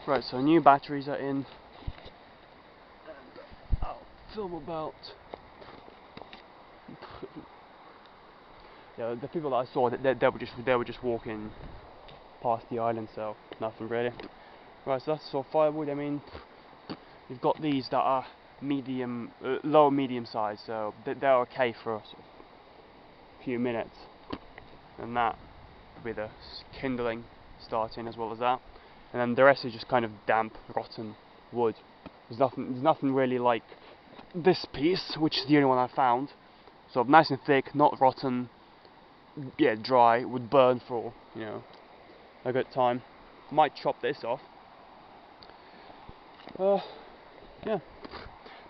Right, so new batteries are in, and I'll film about. Yeah, the people that I saw, they were just walking past the island, so nothing really. Right, so that's sort of firewood. I mean, you've got these that are medium, low medium size, so they're okay for a sort of few minutes, and that with the kindling starting as well as that, and then the rest is just kind of damp, rotten wood. There's nothing really like this piece, which is the only one I found. So nice and thick, not rotten, yeah, dry, would burn for, you know, a good time. Might chop this off. Yeah.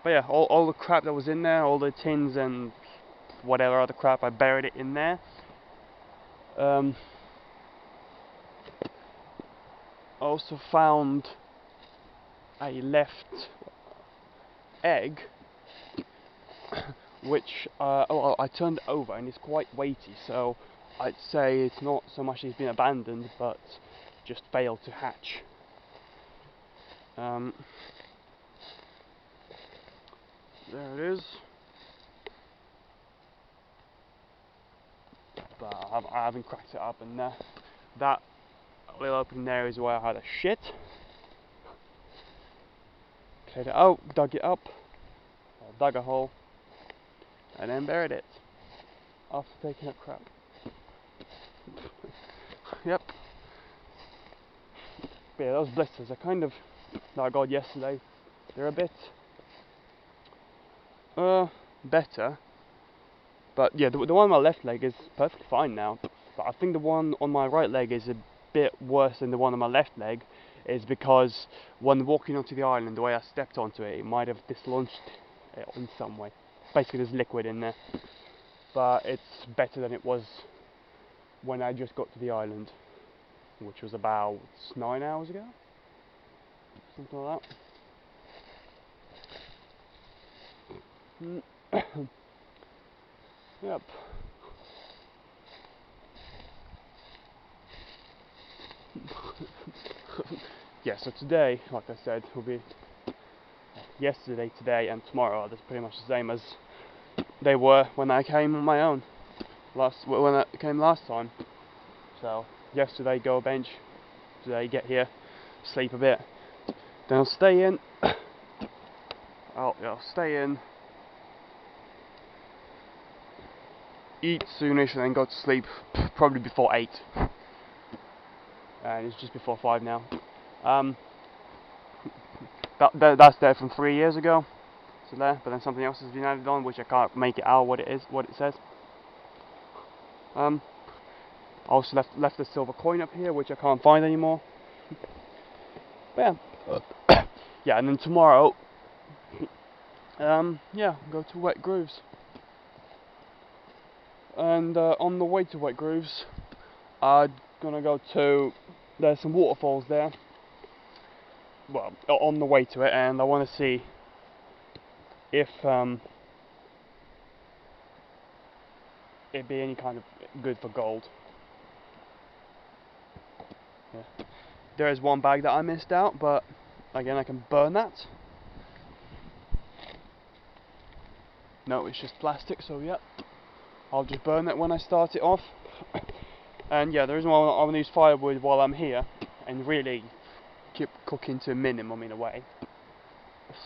But yeah, all the crap that was in there, all the tins and whatever other crap, I buried it in there. I also found a left egg, which well, I turned it over and it's quite weighty, so I'd say it's not so much it's been abandoned, but just failed to hatch. There it is. But I haven't cracked it up, and that little opening there is where I had a shit. Cleared it out, dug it up, dug a hole, and then buried it after taking a crap. Yep. But yeah, those blisters are kind of that I got yesterday. They're a bit better, but yeah, the one on my left leg is perfectly fine now. But I think the one on my right leg is a bit worse than the one on my left leg, is because when walking onto the island, the way I stepped onto it, it might have dislodged it in some way. Basically, there's liquid in there, but it's better than it was when I just got to the island, which was about 9 hours ago, something like that. Yep. Yeah, so today, like I said, will be yesterday, today, and tomorrow are pretty much the same as they were when I came on my own when I came last time. So yesterday go bench, today get here, sleep a bit, then I'll stay in. I'll stay in, eat soonish, and then go to sleep probably before 8. And it's just before 5 now. That's there from 3 years ago. So there, but then something else has been added on, which I can't make it out what it says. I also left a silver coin up here, which I can't find anymore. But yeah, yeah, and then tomorrow, yeah, go to Wet Grooves. And on the way to Wet Grooves, I'm gonna go to. There's some waterfalls there. Well, on the way to it, and I want to see if it'd be any kind of good for gold. Yeah. There is one bag that I missed out, but again, I can burn that. No, it's just plastic, so yeah, I'll just burn that when I start it off. And yeah, the reason why I want to use firewood while I'm here, and really keep cooking to a minimum in a way,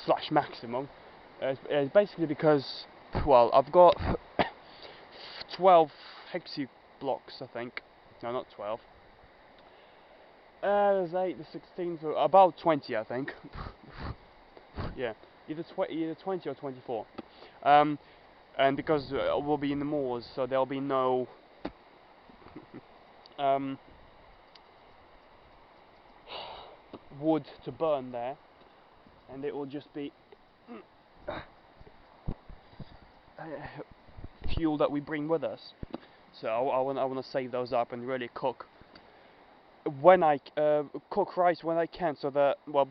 slash maximum, is basically because, well, I've got 12 hexi blocks, I think. No, not 12. There's 8, the 16, so about 20, I think. Yeah, either 20 or 24. And because we'll be in the moors, so there'll be no wood to burn there, and it will just be fuel that we bring with us. So I want to save those up and really cook when I cook rice when I can. So that, well,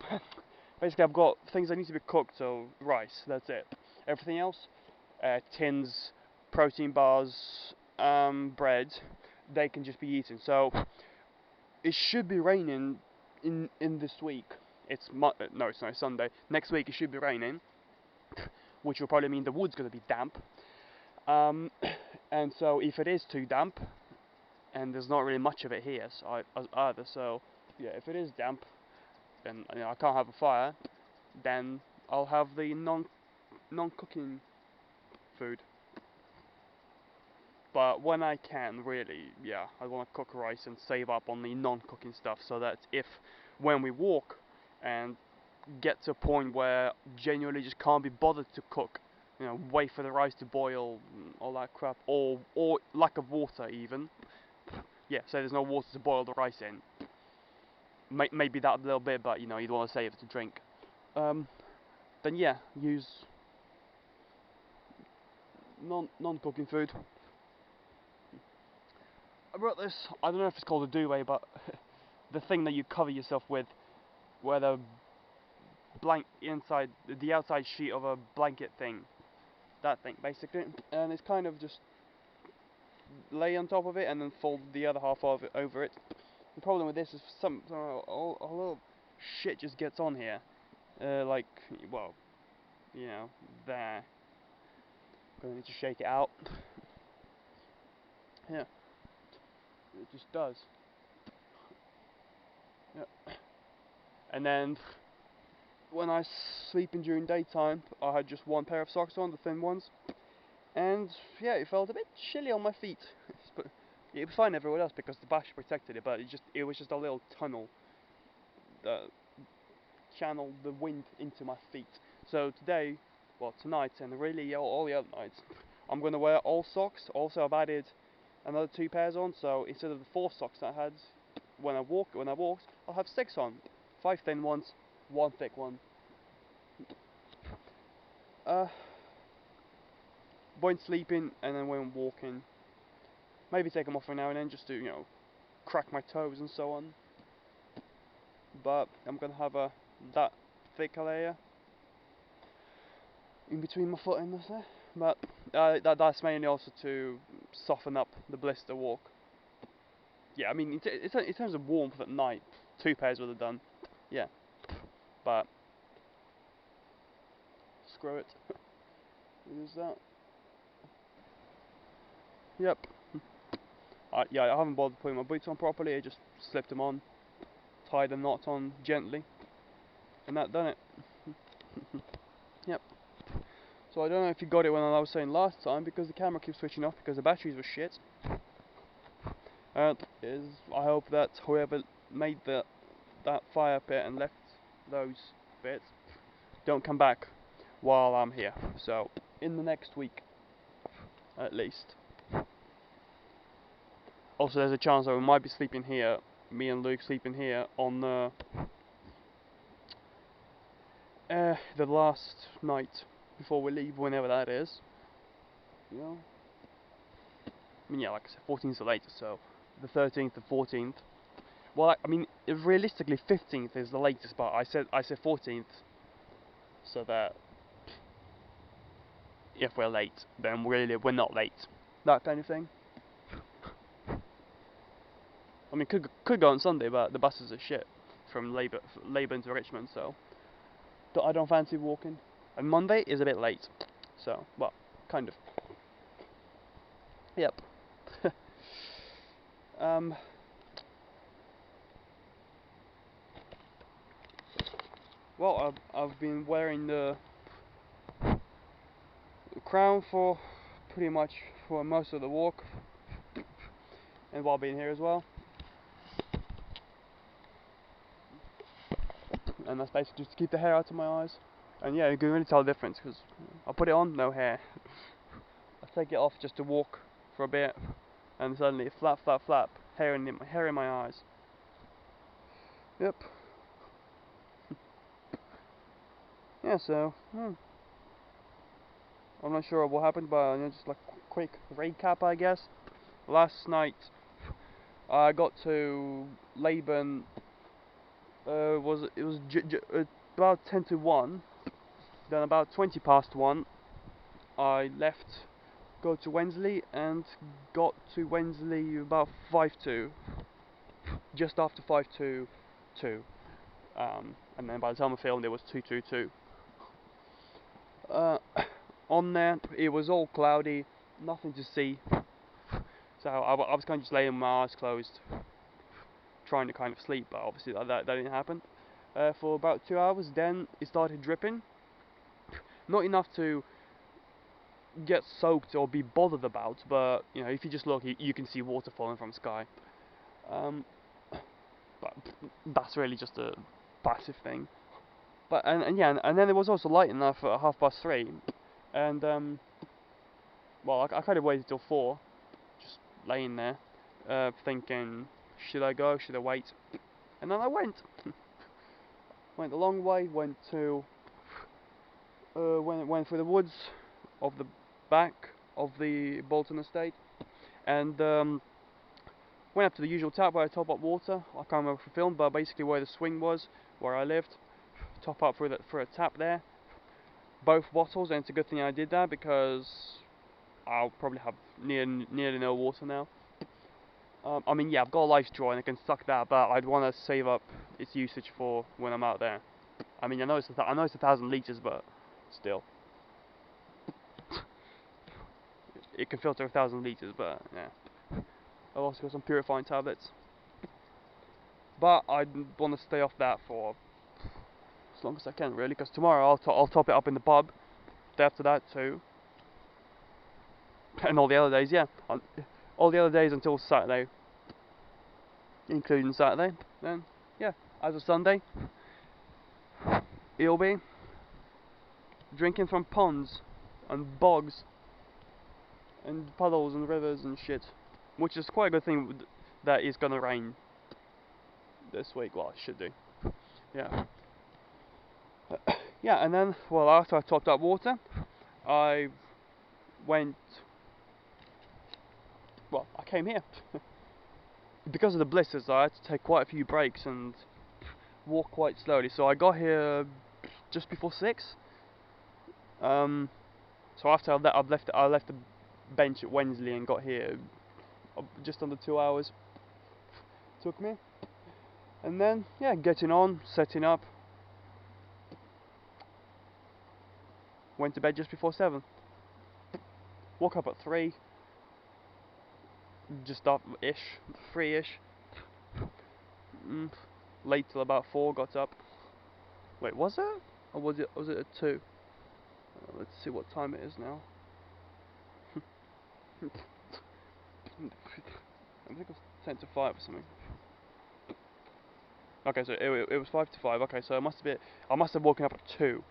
basically I've got things that need to be cooked. So rice, that's it. Everything else, tins, protein bars, bread, they can just be eaten. So it should be raining in this week. no, it's not Sunday. Next week it should be raining, which will probably mean the wood's going to be damp. And so if it is too damp, and there's not really much of it here, so either. So yeah, if it is damp, and I can't have a fire, then I'll have the non-cooking food. But when I can, really, yeah, I want to cook rice and save up on the non-cooking stuff, so that when we walk and get to a point where genuinely just can't be bothered to cook, wait for the rice to boil, all that crap, or lack of water even. Yeah, so there's no water to boil the rice in. Maybe that a little bit, but you'd want to save it to drink. Then yeah, use non-cooking food. I brought this. I don't know if it's called a duvet, but the thing that you cover yourself with, where the the outside sheet of a blanket thing, that thing basically, and it's kind of just lay on top of it and then fold the other half of it over it. The problem with this is a little shit just gets on here, like, well, there. Gonna need to shake it out. Yeah, it just does. Yeah. And then when I sleeping during daytime, I had just one pair of socks on, the thin ones, and yeah, it felt a bit chilly on my feet. But it was fine everywhere else because the bash protected it, but it was just a little tunnel that channeled the wind into my feet. So today, well, tonight, and really all the other nights, I'm gonna wear all socks. Also, I've added another 2 pairs on, so instead of the 4 socks that I had when I walked, I'll have 6 on. 5 thin ones, 1 thick one. When sleeping and then when walking, maybe take them off for now and then just to crack my toes and so on. But I'm gonna have that thick layer in between my foot and there. But that's mainly also to soften up the blister walk. Yeah, I mean, in terms of warmth at night, 2 pairs would have done. Yeah, but screw it. Use that. Yep. Yeah, I haven't bothered putting my boots on properly. I just slipped them on, tied the knot on gently, and that done it. Yep. So I don't know if you got it when I was saying last time, because the camera keeps switching off because the batteries were shit. I hope that whoever made that fire pit and left those bits don't come back while I'm here. So in the next week, at least. Also, there's a chance that we might be sleeping here. Me and Luke sleeping here on the last night before we leave, whenever that is. I mean, yeah, like I said, 14th is the latest, so the 13th and 14th. Well, I mean, realistically, 15th is the latest, but I said 14th, so that if we're late, then really we're not late. That kind of thing. I mean, could go on Sunday, but the buses are shit from Labour into Richmond, so I don't fancy walking. And Monday is a bit late, so, well, kind of. Yep. Well, I've been wearing the crown for pretty much for most of the walk, and while being here as well. And that's basically just to keep the hair out of my eyes. And yeah, you can really tell the difference because I put it on, no hair. I take it off just to walk for a bit, and suddenly flap, flap, flap, hair in my eyes. Yep. Yeah, so I'm not sure what happened, but just like quick recap, I guess. Last night I got to Laban. It was about 10 to 1. Then about 20 past 1, I left, go to Wensley, and got to Wensley about 5 to, just after 5 to 2. and then by the time I filmed, it was 222. On there, it was all cloudy, nothing to see. So I was kind of just laying with my eyes closed, trying to kind of sleep, but obviously that didn't happen. For about 2 hours, then it started dripping. Not enough to get soaked or be bothered about, but you know, if you just look, you can see water falling from the sky. But that's really just a passive thing. But and yeah, and then it was also light enough at 3:30, and well, I kind of waited till 4, just laying there, thinking, should I go? Should I wait? And then I went. Went a long way. Went to went through the woods of the back of the Bolton estate, and went up to the usual tap where I top up water. I can't remember if I filmed, but basically where the swing was, where I lived. Top up through a tap there. Both bottles, and it's a good thing I did that because I'll probably have nearly no water now. I mean, yeah, I've got a life straw and I can suck that, but I'd want to save up its usage for when I'm out there. I mean, I know it's 1,000 liters, but still, it can filter 1,000 liters. But yeah, I've also got some purifying tablets, but I want to stay off that for as long as I can, really, because tomorrow I'll top it up in the pub. Day after that too, and all the other days, yeah, all the other days until Saturday, including Saturday. Then yeah, as of Sunday, it'll be drinking from ponds and bogs and puddles and rivers and shit, which is quite a good thing that it's gonna rain this week. Well, it should do. Yeah. Yeah, and then, well, after I topped up water, I went. Well, I came here. Because of the blisters, I had to take quite a few breaks and walk quite slowly. So I got here just before 6. So after I left the bench at Wensley and got here, just under 2 hours took me. And then, yeah, getting on, setting up. Went to bed just before 7. Woke up at 3. Just up-ish, 3-ish. Late till about 4, got up. Wait, was it? Or was it at 2? Let's see what time it is now. I think it was 10 to 5 or something. Okay, so it was 5 to 5. Okay, so I must have woken up at 2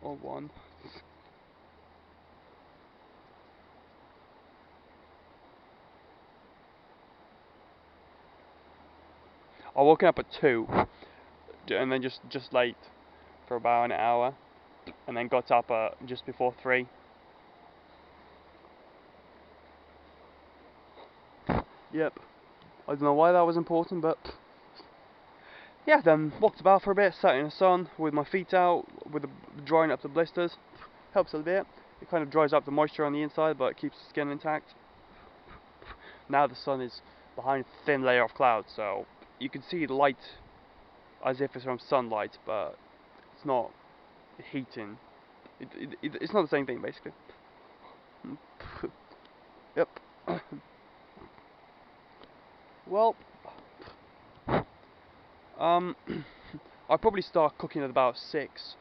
or 1. I woke up at 2, and then just late for about an hour, and then got up just before 3. Yep. I don't know why that was important, but yeah. Then walked about for a bit, sat in the sun with my feet out, drying up the blisters. Helps a bit. It kind of dries up the moisture on the inside, but it keeps the skin intact. Now the sun is behind a thin layer of clouds, so you can see the light as if it's from sunlight, but it's not heating. It's not the same thing, basically. Yep. Well, I'll probably start cooking at about 6.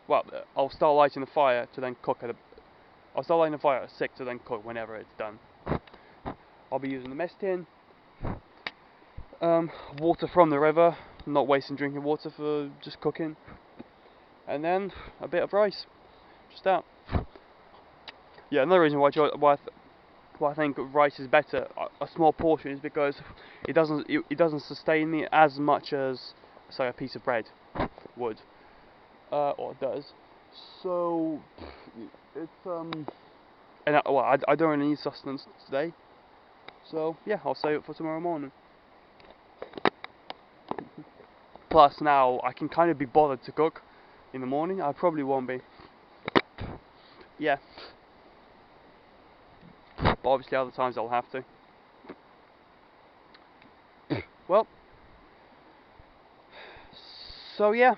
Well, I'll start lighting the fire to then cook I'll start lighting the fire at 6 to then cook whenever it's done. I'll be using the mess tin, water from the river, not wasting drinking water for just cooking, and then a bit of rice, just that. Yeah, another reason why I think rice is better, a small portion, is because it doesn't sustain me as much as, say, a piece of bread would, or it does. So it's and I don't really need sustenance today. So yeah, I'll save it for tomorrow morning. Plus now I can kind of be bothered to cook in the morning. I probably won't be. Yeah. But obviously other times I'll have to. Well, So yeah.